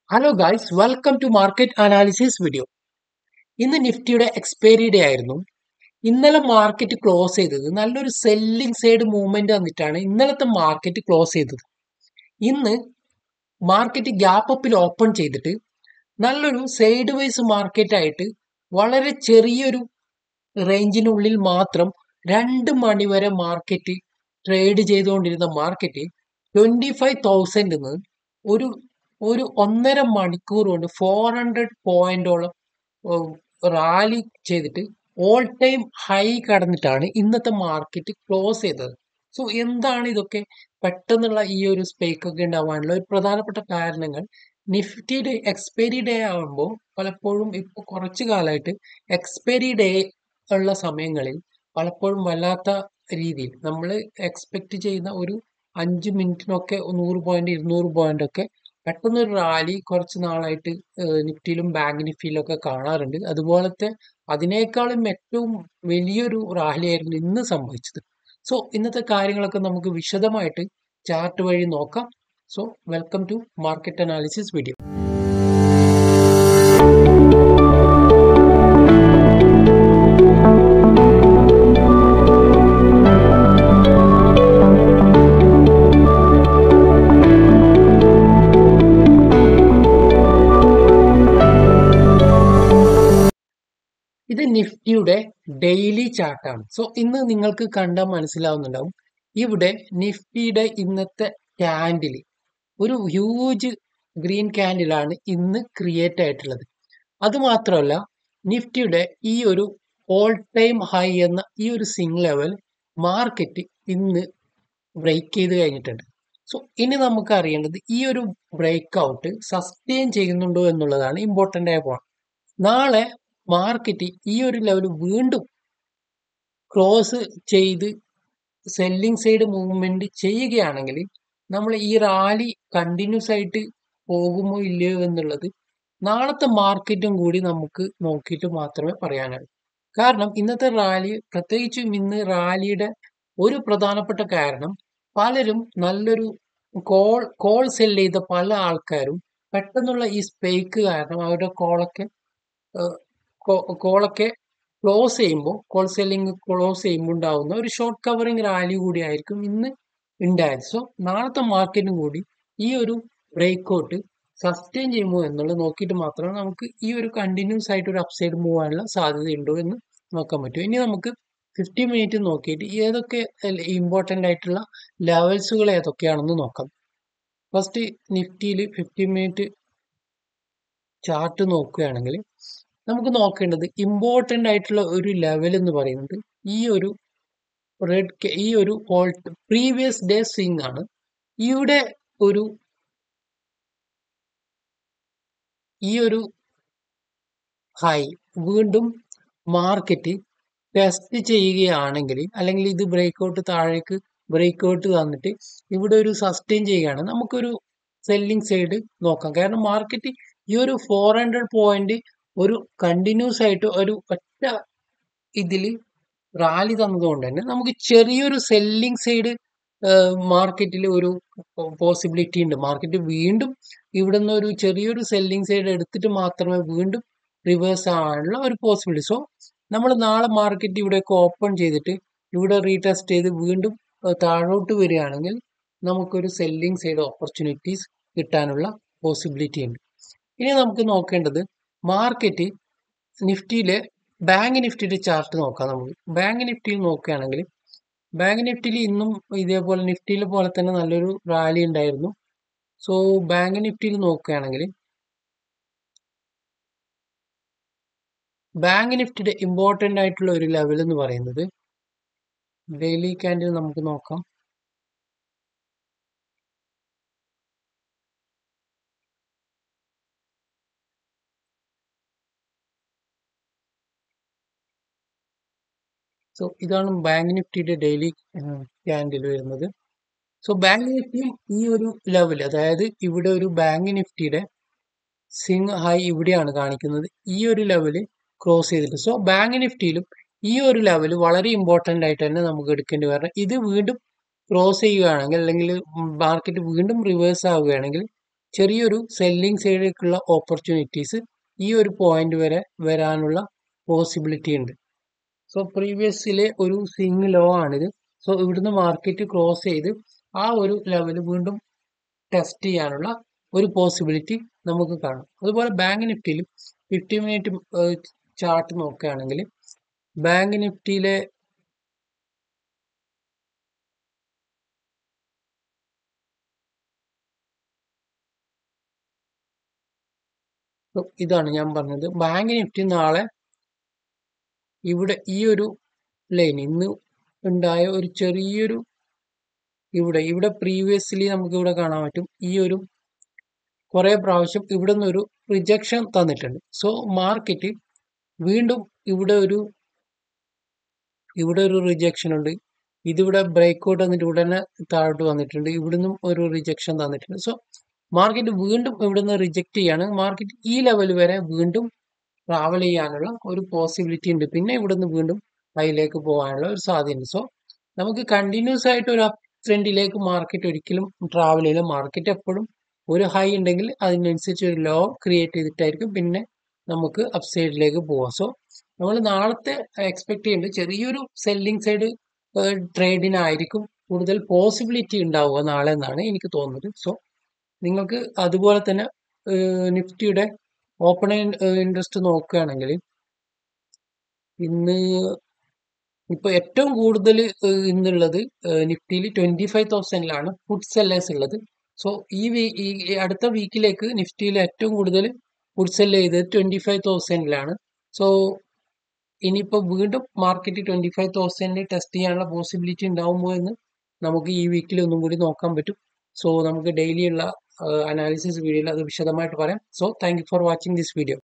Hello guys, welcome to market analysis video. ഇന്ന് നിഫ്റ്റിയുടെ expiry day ആയിരുന്നു. ഇന്നലെ മാർക്കറ്റ് ക്ലോസ് ചെയ്തത് നല്ലൊരു സെല്ലിംഗ് സൈഡ് മൂവ്മെന്റ് വന്നിട്ടാണ് ഇന്നലത്തെ മാർക്കറ്റ് ക്ലോസ് ചെയ്തത്. ഇന്ന് മാർക്കറ്റ് ഗ്യാപ്പ് അപ്പിൽ ഓപ്പൺ ചെയ്തിട്ട് നല്ലൊരു സൈഡ് വൈസ് മാർക്കറ്റ് ആയിട്ട് വളരെ ചെറിയൊരു റേഞ്ചിനുള്ളിൽ മാത്രം 2 മണി വരെ മാർക്കറ്റ് ട്രേഡ് ചെയ്തുകൊണ്ടിരുന്ന മാർക്കറ്റ് 25,000 ഒരു ഒരു 1.5 മണിക്കൂർ കൊണ്ട് 400 പോയിന്റോളം റാലി ചെയ്തിട്ട് ഓൾ ടൈം ഹൈ കടന്നിട്ടാണ് ഇന്നത്തെ മാർക്കറ്റ് ക്ലോസ് ചെയ്തത്. സോ എന്താണ് ഇതൊക്കെ പെട്ടെന്നുള്ള ഈ ഒരു സ്പൈക്ക് ഒക്കെ ഉണ്ടാവാനുള്ള ഒരു പ്രധാനപ്പെട്ട കാരണങ്ങൾ? നിഫ്റ്റിയുടെ എക്സ്പയറി ഡേ ആകുമ്പോൾ പലപ്പോഴും ഇപ്പോൾ കുറച്ചു കാലമായിട്ട് എക്സ്പയറി ഡേ ഉള്ള സമയങ്ങളിൽ പലപ്പോഴും വല്ലാത്ത രീതിയിൽ നമ്മൾ എക്സ്പെക്ട് ചെയ്യുന്ന ഒരു 5 മിനിറ്റിനൊക്കെ 100 പോയിന്റ് 200 പോയിന്റ് ഒക്കെ പെട്ടെന്നൊരു റാലി കുറച്ച് നാളായിട്ട് നിഫ്റ്റിയിലും ബാങ്ക് നിഫ്റ്റിയിലും ഒക്കെ കാണാറുണ്ട്. അതുപോലത്തെ അതിനേക്കാളും ഏറ്റവും വലിയൊരു റാലിയായിരുന്നു ഇന്ന് സംഭവിച്ചത്. സോ ഇന്നത്തെ കാര്യങ്ങളൊക്കെ നമുക്ക് വിശദമായിട്ട് ചാർട്ട് വഴി നോക്കാം. So welcome to market analysis video. ഇത് നിഫ്റ്റിയുടെ ഡെയിലി ചാർട്ടാണ്. സോ ഇന്ന് നിങ്ങൾക്ക് കണ്ടാൽ മനസ്സിലാവുന്നുണ്ടാവും, ഇവിടെ നിഫ്റ്റിയുടെ ഇന്നത്തെ ക്യാൻഡിൽ ഒരു ഹ്യൂജ് ഗ്രീൻ ക്യാൻഡിലാണ് ഇന്ന് ക്രിയേറ്റ് ആയിട്ടുള്ളത്. അതുമാത്രമല്ല, നിഫ്റ്റിയുടെ ഈ ഒരു ഓൾ ടൈം ഹൈ എന്ന ഈ ഒരു സിംഗ് ലെവൽ മാർക്കറ്റ് ഇന്ന് ബ്രേക്ക് ചെയ്ത് കഴിഞ്ഞിട്ടുണ്ട്. സോ ഇനി നമുക്ക് അറിയേണ്ടത് ഈ ഒരു ബ്രേക്ക് ഔട്ട് സസ്റ്റെയിൻ ചെയ്യുന്നുണ്ടോ എന്നുള്ളതാണ് ഇമ്പോർട്ടൻ്റ് ആയ പോയിന്റ്. നാളെ മാർക്കറ്റ് ഈ ഒരു ലെവൽ വീണ്ടും ക്ലോസ് ചെയ്ത് സെല്ലിംഗ് സൈഡ് മൂവ്മെന്റ് ചെയ്യുകയാണെങ്കിൽ നമ്മൾ ഈ റാലി കണ്ടിന്യൂസ് ആയിട്ട് പോകുമോ ഇല്ലയോ എന്നുള്ളത് നാളത്തെ മാർക്കറ്റും കൂടി നമുക്ക് നോക്കിയിട്ട് മാത്രമേ പറയാനുള്ളൂ. കാരണം ഇന്നത്തെ റാലി, പ്രത്യേകിച്ചും ഇന്ന് റാലിയുടെ ഒരു പ്രധാനപ്പെട്ട കാരണം, പലരും നല്ലൊരു കോൾ സെല് ചെയ്ത പല ആൾക്കാരും പെട്ടെന്നുള്ള ഈ സ്പൈക്ക് കാരണം അവരുടെ കോളൊക്കെ ക്ലോസ് ചെയ്യുമ്പോൾ, കോൾ സെല്ലിംഗ് ക്ലോസ് ചെയ്യുമ്പോൾ ഉണ്ടാവുന്ന ഒരു ഷോർട്ട് കവറിങ് റാലി കൂടി ആയിരിക്കും ഇന്ന് ഉണ്ടായത്. സോ നാളത്തെ മാർക്കറ്റും കൂടി ഈ ഒരു ബ്രേക്ക് ഔട്ട് സസ്റ്റെയിൻ ചെയ്യുമോ എന്നുള്ളത് നോക്കിയിട്ട് മാത്രമേ നമുക്ക് ഈ ഒരു കണ്ടിന്യൂസ് ആയിട്ട് ഒരു അപ്സൈഡ് മൂവ് ആകാനുള്ള സാധ്യതയുണ്ടോ എന്ന് നോക്കാൻ പറ്റും. ഇനി നമുക്ക് 50 മിനിറ്റ് നോക്കിയിട്ട് ഏതൊക്കെ ഇമ്പോർട്ടൻ്റ് ആയിട്ടുള്ള ലെവൽസുകൾ ഏതൊക്കെയാണെന്ന് നോക്കാം. ഫസ്റ്റ് നിഫ്റ്റിയിൽ 50 മിനിറ്റ് ചാർട്ട് നോക്കുകയാണെങ്കിൽ നമുക്ക് നോക്കേണ്ടത് ഇമ്പോർട്ടൻ്റ് ആയിട്ടുള്ള ഒരു ലെവൽ എന്ന് പറയുന്നത് ഈ ഒരു പ്രീവിയസ് ഡേ സ്വിംഗ് ആണ്. ഇവിടെ ഈ ഒരു ഹൈ വീണ്ടും മാർക്കറ്റ് ടെസ്റ്റ് ചെയ്യുകയാണെങ്കിൽ, അല്ലെങ്കിൽ ഇത് ബ്രേക്ക്ഔട്ട് താഴേക്ക് ബ്രേക്ക്ഔട്ട് തന്നിട്ട് ഇവിടെ ഒരു സസ്റ്റെയിൻ ചെയ്യുകയാണ്, നമുക്കൊരു സെല്ലിംഗ് സൈഡ് നോക്കാം. കാരണം മാർക്കറ്റ് ഈ ഒരു 400 പോയിന്റ് ഒരു കണ്ടിന്യൂസ് ആയിട്ട് ഒരു ഒറ്റ ഇതിൽ റാലി തന്നതുകൊണ്ട് തന്നെ നമുക്ക് ചെറിയൊരു സെല്ലിംഗ് സൈഡ് മാർക്കറ്റിൽ ഒരു പോസിബിലിറ്റി ഉണ്ട്. മാർക്കറ്റ് വീണ്ടും ഇവിടെ നിന്ന് ഒരു ചെറിയൊരു സെല്ലിംഗ് സൈഡ് എടുത്തിട്ട് മാത്രമേ വീണ്ടും റിവേഴ്സ് ആവാനുള്ള ഒരു പോസിബിലിറ്റി. സോ നമ്മൾ നാളെ മാർക്കറ്റ് ഇവിടെയൊക്കെ ഓപ്പൺ ചെയ്തിട്ട് ഇവിടെ റീടെസ്റ്റ് ചെയ്ത് വീണ്ടും താഴോട്ട് വരികയാണെങ്കിൽ നമുക്കൊരു സെല്ലിംഗ് സൈഡ് ഓപ്പർച്യൂണിറ്റീസ് കിട്ടാനുള്ള പോസിബിലിറ്റി ഉണ്ട്. ഇനി നമുക്ക് നോക്കേണ്ടത് മാർക്കറ്റ് നിഫ്റ്റിയിലെ ബാങ്ക് നിഫ്റ്റിയുടെ ചാർട്ട് നോക്കാം. നമുക്ക് ബാങ്ക് നിഫ്റ്റിയിൽ നോക്കുകയാണെങ്കിൽ ബാങ്ക് നിഫ്റ്റിയിൽ ഇന്നും ഇതേപോലെ നിഫ്റ്റിയിലെ പോലെ തന്നെ നല്ലൊരു റാലി ഉണ്ടായിരുന്നു. സോ ബാങ്ക് നിഫ്റ്റിയിൽ നോക്കുകയാണെങ്കിൽ ബാങ്ക് നിഫ്റ്റിയുടെ ഇമ്പോർട്ടൻ്റ് ആയിട്ടുള്ള ഒരു ലെവൽ എന്ന് പറയുന്നത് ഡെയിലി ക്യാൻഡിൽ നമുക്ക് നോക്കാം. സോ ഇതാണ് ബാങ്ക് നിഫ്റ്റിയുടെ ഡെയിലി ക്യാൻഡിൽ വരുന്നത്. സോ ബാങ്ക് നിഫ്റ്റിയും ഈ ഒരു ലെവൽ, അതായത് ഇവിടെ ഒരു ബാങ്ക് നിഫ്റ്റിയുടെ സ്വിംഗ് ഹൈ ഇവിടെയാണ് കാണിക്കുന്നത്, ഈ ഒരു ലെവല് ക്രോസ് ചെയ്തിട്ട്. സോ ബാങ്ക് നിഫ്റ്റിയിലും ഈ ഒരു ലെവൽ വളരെ ഇമ്പോർട്ടൻ്റ് ആയിട്ട് തന്നെ നമുക്ക് എടുക്കേണ്ടി വരണം. ഇത് വീണ്ടും ക്രോസ് ചെയ്യുകയാണെങ്കിൽ, അല്ലെങ്കിൽ മാർക്കറ്റ് വീണ്ടും റിവേഴ്സ് ആവുകയാണെങ്കിൽ ചെറിയൊരു സെല്ലിംഗ് സൈഡിലേക്കുള്ള ഓപ്പർച്യൂണിറ്റീസ് ഈ ഒരു പോയിന്റ് വരെ വരാനുള്ള പോസിബിലിറ്റി ഉണ്ട്. സോ പ്രീവിയസിലെ ഒരു സ്വിംഗ് ലോ ആണിത്. സോ ഇവിടുന്ന് മാർക്കറ്റ് ക്ലോസ് ചെയ്ത് ആ ഒരു ലെവൽ വീണ്ടും ടെസ്റ്റ് ചെയ്യാനുള്ള ഒരു പോസിബിലിറ്റി നമുക്ക് കാണാം. അതുപോലെ ബാങ്ക് നിഫ്റ്റിയിൽ 50 മിനിറ്റ് ചാർട്ട് നോക്കുകയാണെങ്കിൽ ബാങ്ക് നിഫ്റ്റിയിലെ ഇതാണ് ഞാൻ പറഞ്ഞത്. ബാങ്ക് നിഫ്റ്റി നാളെ ഇവിടെ ഈ ഒരു ലൈൻ ഇന്ന് ഉണ്ടായ ഒരു ചെറിയൊരു ഇവിടെ പ്രീവിയസ്ലി നമുക്ക് ഇവിടെ കാണാൻ പറ്റും. ഈ ഒരു കുറെ പ്രാവശ്യം ഇവിടെ നിന്ന് ഒരു റിജക്ഷൻ തന്നിട്ടുണ്ട്. സോ മാർക്കറ്റ് വീണ്ടും ഇവിടെ ഒരു റിജക്ഷൻ ഉണ്ട്. ഇതിവിടെ ബ്രേക്ക്ഔട്ട് വന്നിട്ട് ഉടനെ താഴോട്ട് വന്നിട്ടുണ്ട്. ഇവിടുന്നും ഒരു റിജക്ഷൻ തന്നിട്ടുണ്ട്. സോ മാർക്കറ്റ് വീണ്ടും ഇവിടുന്ന് റിജക്ട് ചെയ്യാണ്. മാർക്കറ്റ് ഈ ലെവൽ വരെ വീണ്ടും ട്രാവൽ ചെയ്യാനുള്ള ഒരു പോസിബിലിറ്റി ഉണ്ട്. പിന്നെ ഇവിടുന്ന് വീണ്ടും ഹൈയിലേക്ക് പോകാനുള്ള ഒരു സാധ്യതയുണ്ട്. സോ നമുക്ക് കണ്ടിന്യൂസ് ആയിട്ട് ഒരു അപ് ട്രെൻഡിലേക്ക് മാർക്കറ്റ് ഒരിക്കലും ട്രാവൽ ചെയ്യില്ല. മാർക്കറ്റ് എപ്പോഴും ഒരു ഹൈ ഉണ്ടെങ്കിൽ അതിനനുസരിച്ച് ഒരു ലോ ക്രിയേറ്റ് ചെയ്തിട്ടായിരിക്കും പിന്നെ നമുക്ക് അപ്സൈഡിലേക്ക് പോവാം. സോ നമ്മൾ നാളത്തെ എക്സ്പെക്ട് ചെയ്യുന്നത് ചെറിയൊരു സെല്ലിംഗ് സൈഡ് ട്രേഡിനായിരിക്കും കൂടുതൽ പോസിബിലിറ്റി ഉണ്ടാവുക നാളെ എന്നാണ് എനിക്ക് തോന്നുന്നത്. സോ നിങ്ങൾക്ക് അതുപോലെ തന്നെ നിഫ്റ്റിയുടെ ഓപ്പൺ ഇൻട്രസ്റ്റ് നോക്കുകയാണെങ്കിൽ ഇന്ന് ഇപ്പൊ ഏറ്റവും കൂടുതൽ ഇന്നുള്ളത് നിഫ്റ്റിയിൽ 25,000 ഫുഡ് സെല്ലേഴ്സ് ഉള്ളത്. സോ ഈ അടുത്ത വീക്കിലേക്ക് നിഫ്റ്റിയിൽ ഏറ്റവും കൂടുതൽ ഫുഡ് സെല് ചെയ്തത് 25,000 സോ ഇനിയിപ്പോൾ വീണ്ടും മാർക്കറ്റ് 25,000 ടെസ്റ്റ് ചെയ്യാനുള്ള പോസിബിലിറ്റി ഉണ്ടാവുമോ എന്ന് നമുക്ക് ഈ വീക്കിൽ ഒന്നും കൂടി നോക്കാൻ പറ്റും. സോ നമുക്ക് ഡെയിലി ഉള്ള അനാലിസിസ് വീഡിയോയിൽ അത് വിശദമായിട്ട് പറയാം. So thank you for watching this video.